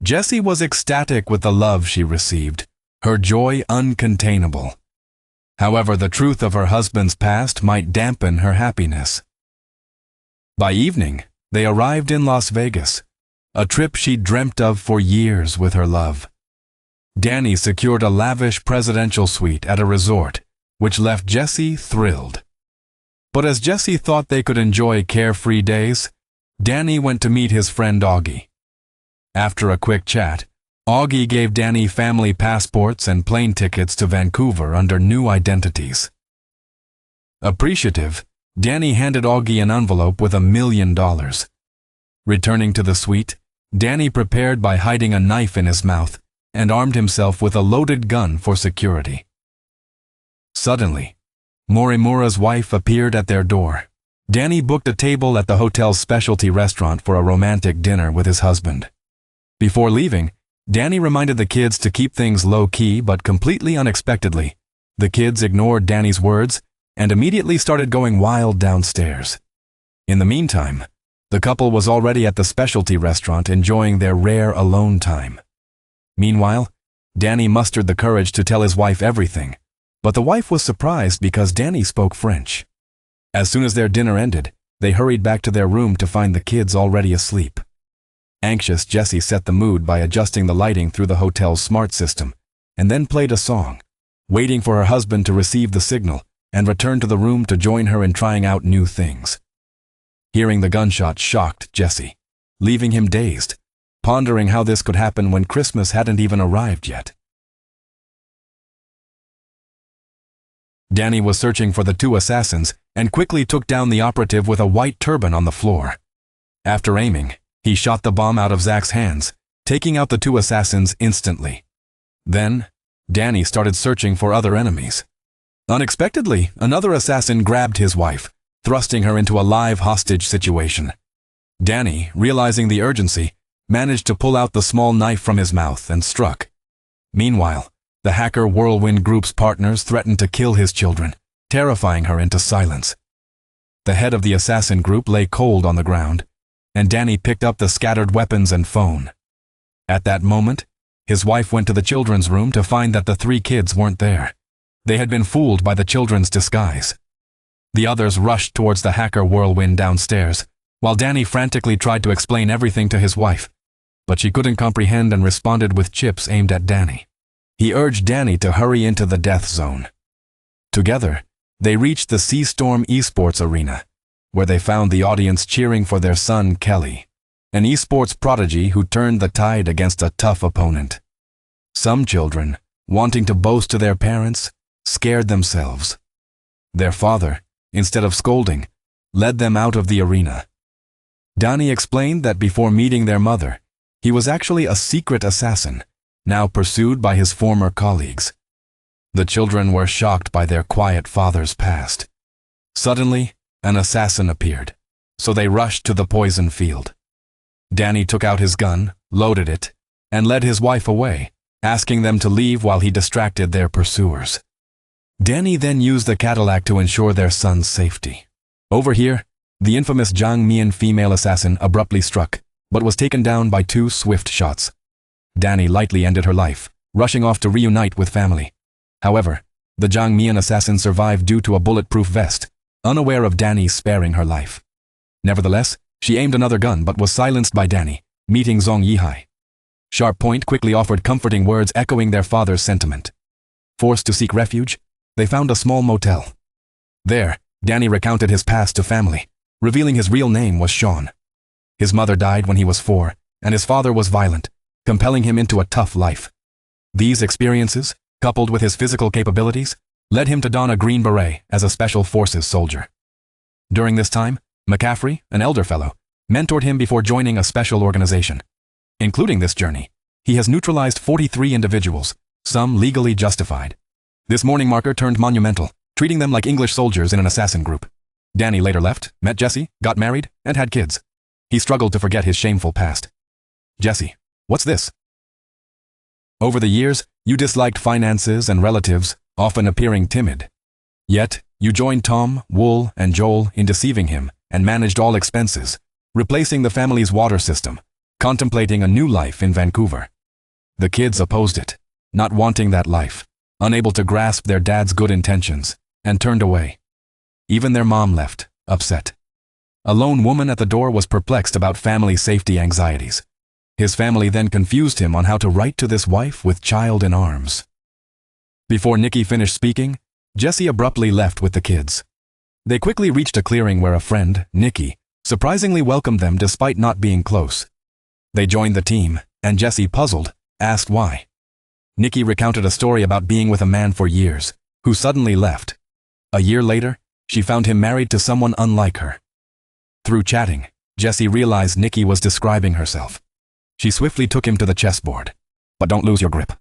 Jessie was ecstatic with the love she received, her joy uncontainable. However, the truth of her husband's past might dampen her happiness. By evening, they arrived in Las Vegas, a trip she'd dreamt of for years with her love. Danny secured a lavish presidential suite at a resort, which left Jessie thrilled. But as Jessie thought they could enjoy carefree days, Danny went to meet his friend Augie. After a quick chat, Augie gave Danny family passports and plane tickets to Vancouver under new identities. Appreciative, Danny handed Augie an envelope with $1 million. Returning to the suite, Danny prepared by hiding a knife in his mouth and armed himself with a loaded gun for security. Suddenly, Morimura's wife appeared at their door. Danny booked a table at the hotel's specialty restaurant for a romantic dinner with his husband. Before leaving, Danny reminded the kids to keep things low-key, but completely unexpectedly, the kids ignored Danny's words and immediately started going wild downstairs. In the meantime, the couple was already at the specialty restaurant enjoying their rare alone time. Meanwhile, Danny mustered the courage to tell his wife everything, but the wife was surprised because Danny spoke French. As soon as their dinner ended, they hurried back to their room to find the kids already asleep. Anxious, Jessie set the mood by adjusting the lighting through the hotel's smart system, and then played a song, waiting for her husband to receive the signal and return to the room to join her in trying out new things. Hearing the gunshot shocked Jessie, leaving him dazed, pondering how this could happen when Christmas hadn't even arrived yet. Danny was searching for the two assassins and quickly took down the operative with a white turban on the floor. After aiming, he shot the bomb out of Zach's hands, taking out the two assassins instantly. Then, Danny started searching for other enemies. Unexpectedly, another assassin grabbed his wife, thrusting her into a live hostage situation. Danny, realizing the urgency, managed to pull out the small knife from his mouth and struck. Meanwhile, the hacker Whirlwind Group's partners threatened to kill his children, terrifying her into silence. The head of the assassin group lay cold on the ground, and Danny picked up the scattered weapons and phone. At that moment, his wife went to the children's room to find that the three kids weren't there. They had been fooled by the children's disguise. The others rushed towards the hacker Whirlwind downstairs, while Danny frantically tried to explain everything to his wife, but she couldn't comprehend and responded with chips aimed at Danny. He urged Danny to hurry into the death zone. Together, they reached the Sea Storm Esports Arena, where they found the audience cheering for their son Kelly, an esports prodigy who turned the tide against a tough opponent. Some children, wanting to boast to their parents, scared themselves. Their father, instead of scolding, led them out of the arena. Danny explained that before meeting their mother, he was actually a secret assassin, now pursued by his former colleagues. The children were shocked by their quiet father's past. Suddenly, an assassin appeared, so they rushed to the poison field. Danny took out his gun, loaded it, and led his wife away, asking them to leave while he distracted their pursuers. Danny then used the Cadillac to ensure their son's safety. Over here, the infamous Jiang Mian female assassin abruptly struck, but was taken down by two swift shots. Danny lightly ended her life, rushing off to reunite with family. However, the Jiang Mian assassin survived due to a bulletproof vest, unaware of Danny sparing her life. Nevertheless, she aimed another gun but was silenced by Danny, meeting Zhong Yihai. Sharp Point quickly offered comforting words echoing their father's sentiment. Forced to seek refuge, they found a small motel. There, Danny recounted his past to family, revealing his real name was Sean. His mother died when he was 4, and his father was violent, compelling him into a tough life. These experiences, coupled with his physical capabilities, led him to don a green beret as a special forces soldier. During this time, McCaffrey, an elder fellow, mentored him before joining a special organization. Including this journey, he has neutralized 43 individuals, some legally justified. This morning marker turned monumental, treating them like English soldiers in an assassin group. Danny later left, met Jessie, got married, and had kids. He struggled to forget his shameful past. Jessie, what's this? Over the years, you disliked finances and relatives, often appearing timid. Yet, you joined Tom, Wool, and Joel in deceiving him and managed all expenses, replacing the family's water system, contemplating a new life in Vancouver. The kids opposed it, not wanting that life, unable to grasp their dad's good intentions, and turned away. Even their mom left, upset. A lone woman at the door was perplexed about family safety anxieties. His family then confused him on how to write to this wife with child in arms. Before Nicky finished speaking, Jesse abruptly left with the kids. They quickly reached a clearing where a friend, Nicky, surprisingly welcomed them despite not being close. They joined the team, and Jesse, puzzled, asked why. Nicky recounted a story about being with a man for years, who suddenly left. A year later, she found him married to someone unlike her. Through chatting, Jesse realized Nicky was describing herself. She swiftly took him to the chessboard. But don't lose your grip.